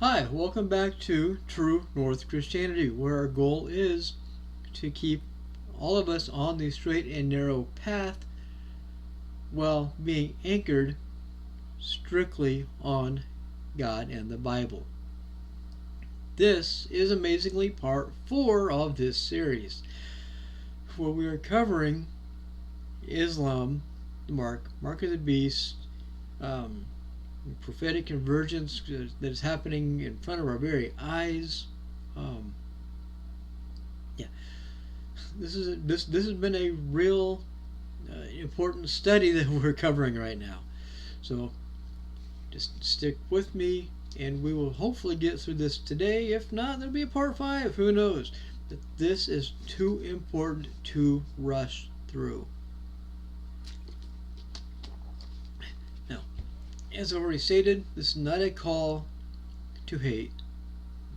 Hi, welcome back to True North Christianity, where our goal is to keep all of us on the straight and narrow path while being anchored strictly on God and the Bible. This is amazingly part 4 of this series, where we are covering Islam, the Mark of the Beast, prophetic convergence that is happening in front of our very eyes. Um, yeah, this has been a real important study that we're covering right now. So just stick with me, and we will hopefully get through this today. If not, there'll be a part 5. Who knows? But this is too important to rush through. Now, as I've already stated, this is not a call to hate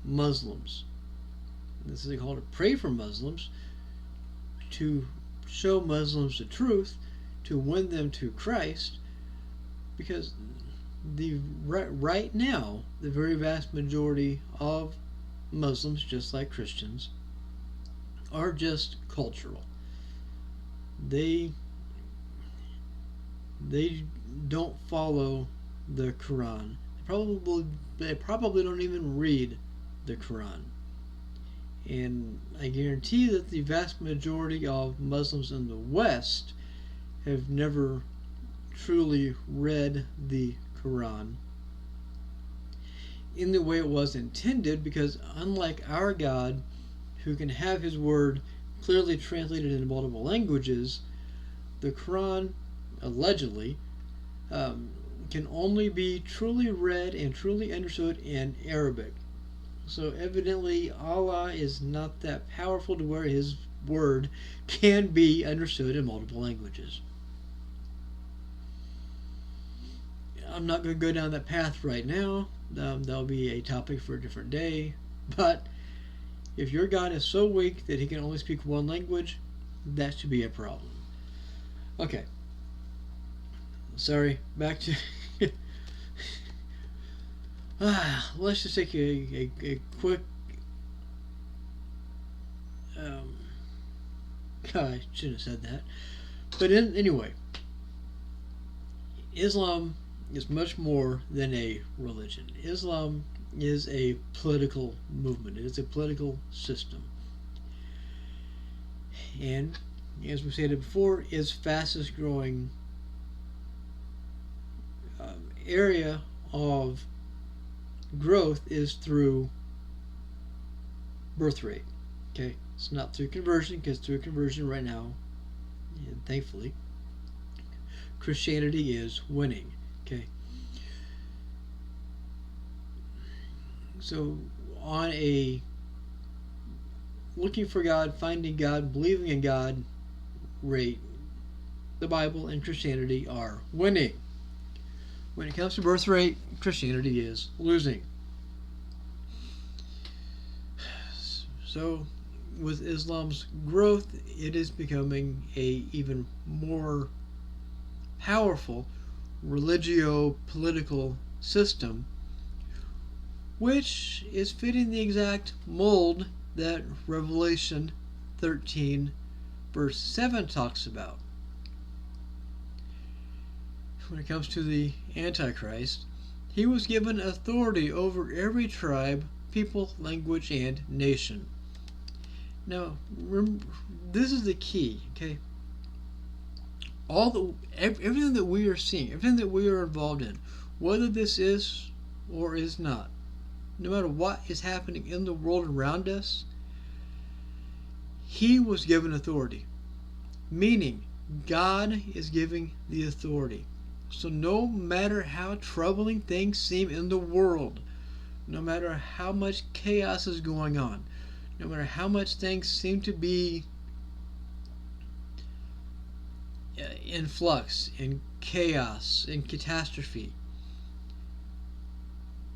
Muslims. This is a call to pray for Muslims, to show Muslims the truth, to win them to Christ, because right now the very vast majority of Muslims, just like Christians, are just cultural. They don't follow the Quran. They probably don't even read the Quran. And I guarantee that the vast majority of Muslims in the West have never truly read the Quran in the way it was intended, because unlike our God, who can have his word clearly translated into multiple languages, the Quran, allegedly, can only be truly read and truly understood in Arabic. So evidently Allah is not that powerful to where his word can be understood in multiple languages. I'm not going to go down that path right now. That'll be a topic for a different day. But if your God is so weak that he can only speak one language, that should be a problem. Okay. Sorry, back to... let's just take a quick... I shouldn't have said that. But anyway, Islam is much more than a religion. Islam is a political movement. It is a political system. And, as we stated before, its fastest growing area of growth is through birth rate. Okay, it's not through conversion, because through conversion right now, and thankfully, Christianity is winning. Okay, so on a looking for God, finding God, believing in God rate, the Bible and Christianity are winning. When it comes to birth rate, Christianity is losing. So, with Islam's growth, it is becoming a even more powerful religio-political system, which is fitting the exact mold that Revelation 13 verse 7 talks about. When it comes to the Antichrist, he was given authority over every tribe, people, language, and nation. Now, remember, this is the key, okay? Everything that we are seeing, everything that we are involved in, whether this is or is not, no matter what is happening in the world around us, he was given authority. Meaning, God is giving the authority. So no matter how troubling things seem in the world, no matter how much chaos is going on, no matter how much things seem to be in flux, in chaos, in catastrophe,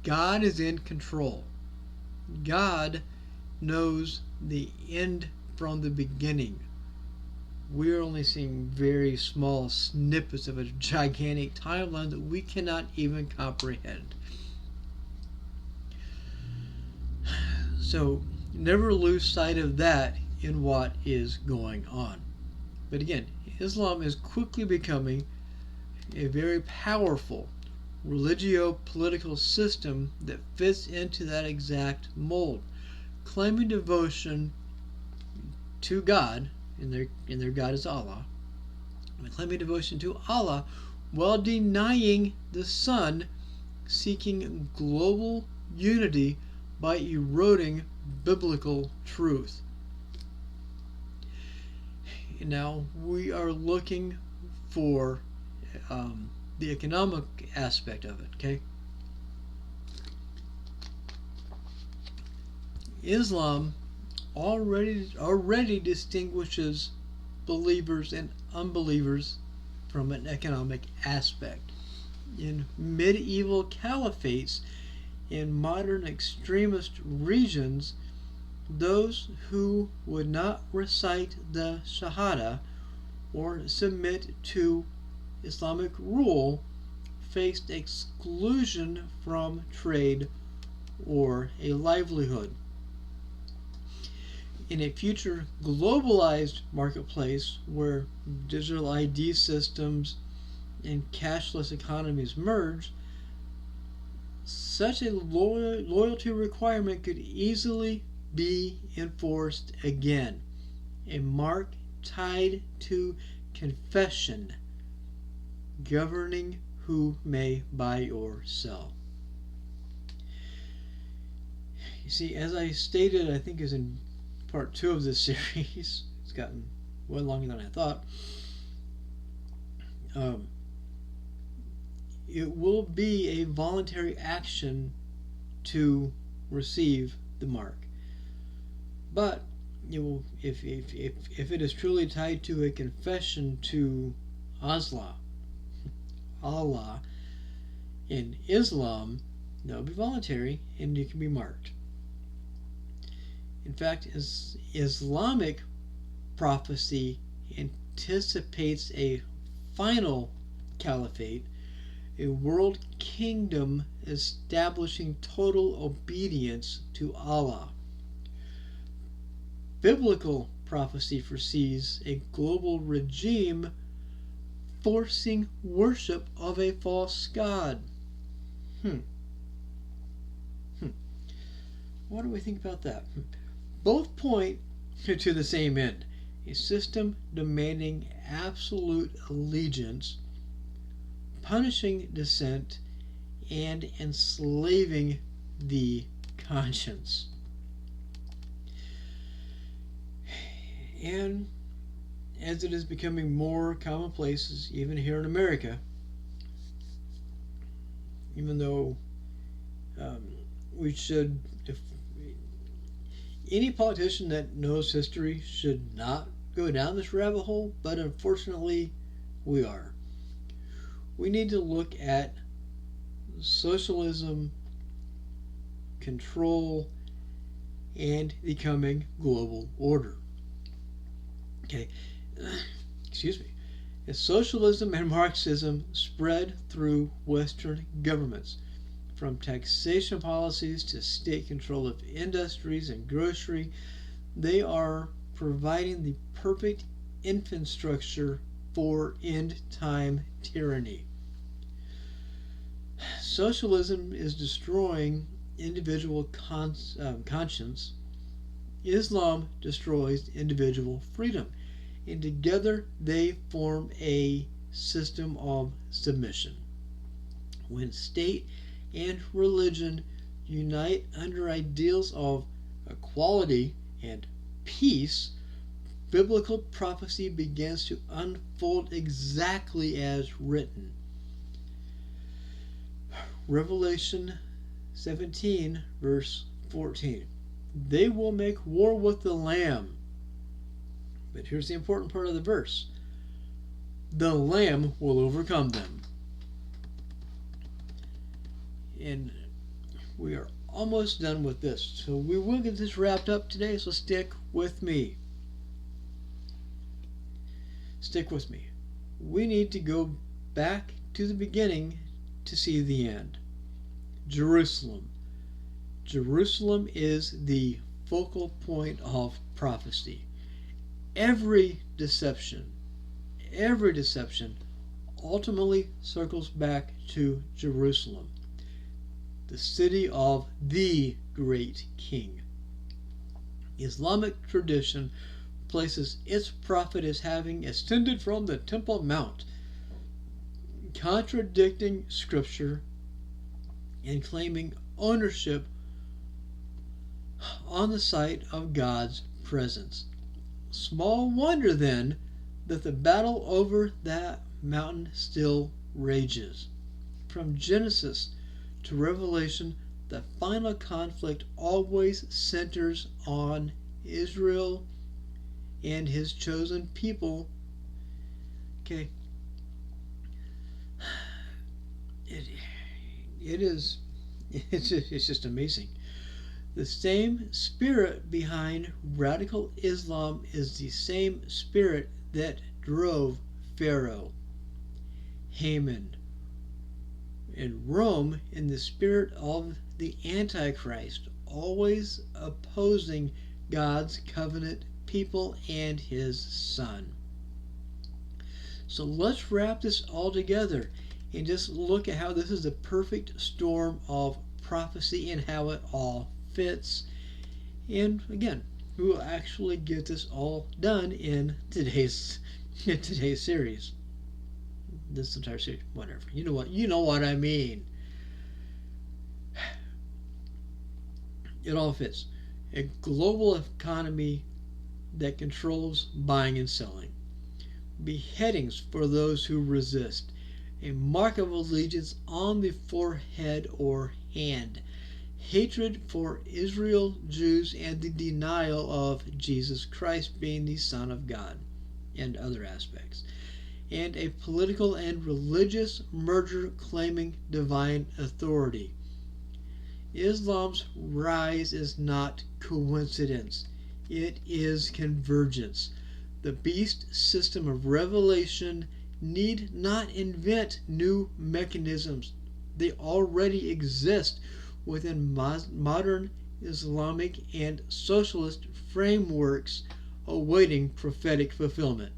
God is in control. God knows the end from the beginning. We're only seeing very small snippets of a gigantic timeline that we cannot even comprehend. So never lose sight of that in what is going on. But again, Islam is quickly becoming a very powerful religio-political system that fits into that exact mold, claiming devotion to God, and their God is Allah, claiming devotion to Allah while denying the Son, seeking global unity by eroding biblical truth. Now we are looking for the economic aspect of it. Okay, Islam already distinguishes believers and unbelievers from an economic aspect. In medieval caliphates, in modern extremist regions, those who would not recite the Shahada or submit to Islamic rule faced exclusion from trade or a livelihood. In a future globalized marketplace where digital ID systems and cashless economies merge, such a loyalty requirement could easily be enforced again. A mark tied to confession governing who may buy or sell. You see, as I stated, I think is in part 2 of this series, it's gotten way longer than I thought. It will be a voluntary action to receive the mark. But if it is truly tied to a confession to Allah in Islam, that will be voluntary and it can be marked. In fact, Islamic prophecy anticipates a final caliphate, a world kingdom establishing total obedience to Allah. Biblical prophecy foresees a global regime forcing worship of a false god. What do we think about that? Both point to the same end, a system demanding absolute allegiance, punishing dissent, and enslaving the conscience. And as it is becoming more commonplace, even here in America, even though we should, if any politician that knows history should not go down this rabbit hole, but unfortunately we are. We need to look at socialism, control, and the coming global order. Okay, excuse me. As socialism and Marxism spread through Western governments, from taxation policies to state control of industries and grocery, they are providing the perfect infrastructure for end-time tyranny. Socialism is destroying individual conscience. Islam destroys individual freedom. And together they form a system of submission. When state and religion unite under ideals of equality and peace, biblical prophecy begins to unfold exactly as written. Revelation 17, verse 14. They will make war with the Lamb. But here's the important part of the verse. The Lamb will overcome them. And we are almost done with this. So we will get this wrapped up today, so stick with me. Stick with me. We need to go back to the beginning to see the end. Jerusalem. Jerusalem is the focal point of prophecy. Every deception ultimately circles back to Jerusalem, the city of the great king. Islamic tradition places its prophet as having ascended from the Temple Mount, contradicting scripture and claiming ownership on the site of God's presence. Small wonder then that the battle over that mountain still rages. From Genesis to Revelation, the final conflict always centers on Israel and his chosen people. Okay. It's just amazing. The same spirit behind radical Islam is the same spirit that drove Pharaoh, Haman, and Rome in the spirit of the Antichrist, always opposing God's covenant people and his Son. So let's wrap this all together and just look at how this is a perfect storm of prophecy and how it all fits. And again, we will actually get this all done in today's series. This entire series, whatever. You know what I mean. It all fits. A global economy that controls buying and selling. Beheadings for those who resist. A mark of allegiance on the forehead or hand. Hatred for Israel, Jews, and the denial of Jesus Christ being the Son of God, and other aspects. And a political and religious merger claiming divine authority. Islam's rise is not coincidence. It is convergence. The beast system of revelation need not invent new mechanisms. They already exist within modern Islamic and socialist frameworks awaiting prophetic fulfillment.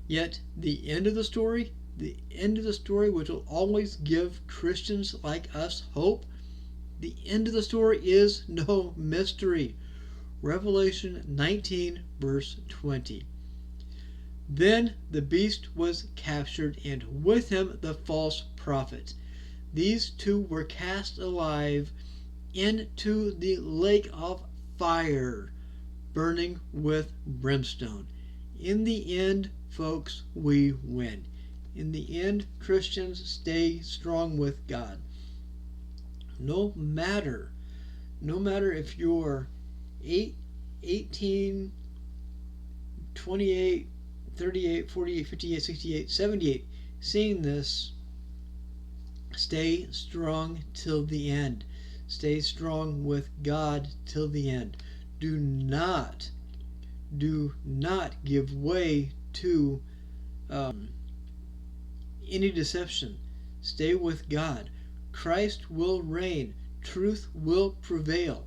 Yet the end of the story which will always give Christians like us hope, the end of the story is no mystery. Revelation 19 verse 20. Then the beast was captured, and with him the false prophet. These two were cast alive into the lake of fire, burning with brimstone. In the end, folks, we win. In the end, Christians stay strong with God. No matter if you're 18, 28, 38, 48, 58, 68, 78, seeing this, stay strong till the end. Stay strong with God till the end. Do not give way to any deception. Stay with God. Christ will reign. Truth will prevail.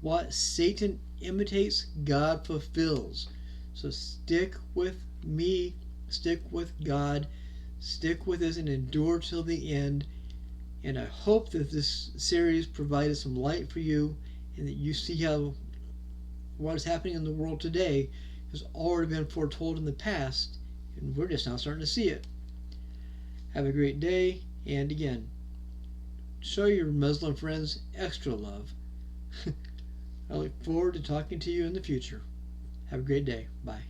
What Satan imitates, God fulfills. So stick with me, stick with God, stick with us, and endure till the end. And I hope that this series provided some light for you, and that you see how what is happening in the world today has already been foretold in the past, and we're just now starting to see it. Have a great day, and again, show your Muslim friends extra love. I look forward to talking to you in the future. Have a great day. Bye.